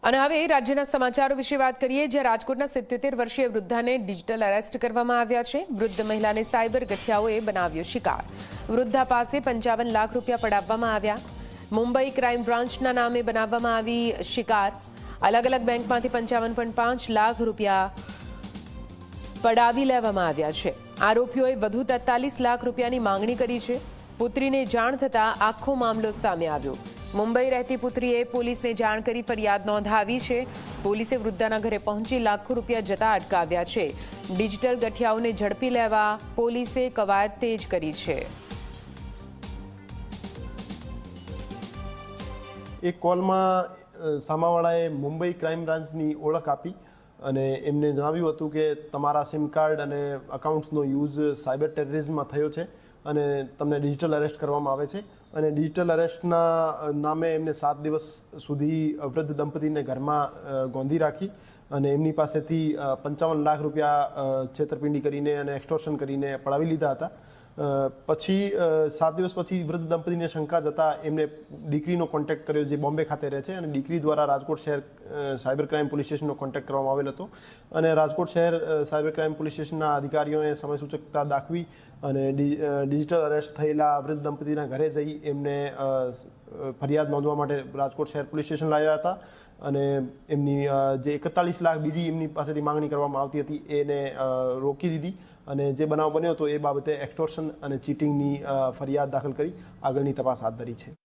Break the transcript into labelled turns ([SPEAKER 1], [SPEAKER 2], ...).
[SPEAKER 1] અને હવે રાજ્યના સમાચારો વિશે વાત કરીએ, જ્યાં રાજકોટના 77 વર્ષીય વૃદ્ધાને ડિજિટલ અરેસ્ટ કરવામાં આવ્યા છે। વૃદ્ધ મહિલાને સાયબર ગઠિયાઓએ બનાવ્યો શિકાર। વૃદ્ધા પાસે 55 લાખ રૂપિયા પડાવવામાં આવ્યા। મુંબઈ ક્રાઇમ બ્રાન્ચના નામે બનાવવામાં આવી શિકાર। અલગ અલગ બેંકમાંથી 55.5 લાખ રૂપિયા પડાવી લેવામાં આવ્યા છે। આરોપીઓએ વધુ 43 લાખ રૂપિયાની માંગણી કરી છે। પુત્રીને જાણ થતાં આખો મામલો સામે આવ્યો। મુંબઈ રહેતી પુત્રીએ પોલીસને જાણ કરી ફરિયાદ નોંધાવી છે। પોલીસે વૃદ્ધાના ઘરે પહોંચી લાખો રૂપિયા જતા અટકાવ્યા છે। ડિજિટલ ગઠિયાઓને ઝડપી લેવા પોલીસે કવાયત તેજ કરી છે।
[SPEAKER 2] એક કોલમાં સામાવાળાએ મુંબઈ ક્રાઇમ બ્રાન્ચની ઓળખ આપી અને એમને જણાવ્યું હતું કે તમારા સિમ કાર્ડ અને અકાઉન્ટ્સનો યુઝ સાયબર ટેરરિઝમમાં થયો છે અને તમને ડિજિટલ અરેસ્ટ કરવામાં આવે છે। અને ડિજિટલ અરેસ્ટના નામે એમને 7 દિવસ સુધી વૃદ્ધ દંપતીને ઘરમાં ગોંધી રાખી અને એમની પાસેથી 55 લાખ રૂપિયા છેતરપિંડી કરીને અને એક્સટોર્શન કરીને પડાવી લીધા હતા। પછી 7 દિવસ પછી વૃદ્ધ દંપતીને શંકા જતા એમને દીકરીનો કોન્ટેક્ટ કર્યો, જે બોમ્બે ખાતે રહે છે, અને દીકરી દ્વારા રાજકોટ શહેર સાયબર ક્રાઇમ પોલીસ સ્ટેશનનો કોન્ટેક્ટ કરવામાં આવેલ હતો અને રાજકોટ શહેર સાયબર ક્રાઇમ પોલીસ સ્ટેશનના અધિકારીઓએ સમયસૂચકતા દાખવી અને ડિજિટલ અરેસ્ટ થયેલા વૃદ્ધ દંપતીના ઘરે જઈ એમને ફરિયાદ નોંધવા માટે રાજકોટ શહેર પોલીસ સ્ટેશન લાવ્યા હતા અને એમની જે 41 લાખ બીજી એમની પાસેથી માંગણી કરવામાં આવતી હતી એને રોકી દીધી અને જે બનાવ બન્યો હતો એ બાબતે એક્સટોર્શન અને ચીટિંગની ફરિયાદ દાખલ કરી આગળની તપાસ હાથ ધરી છે।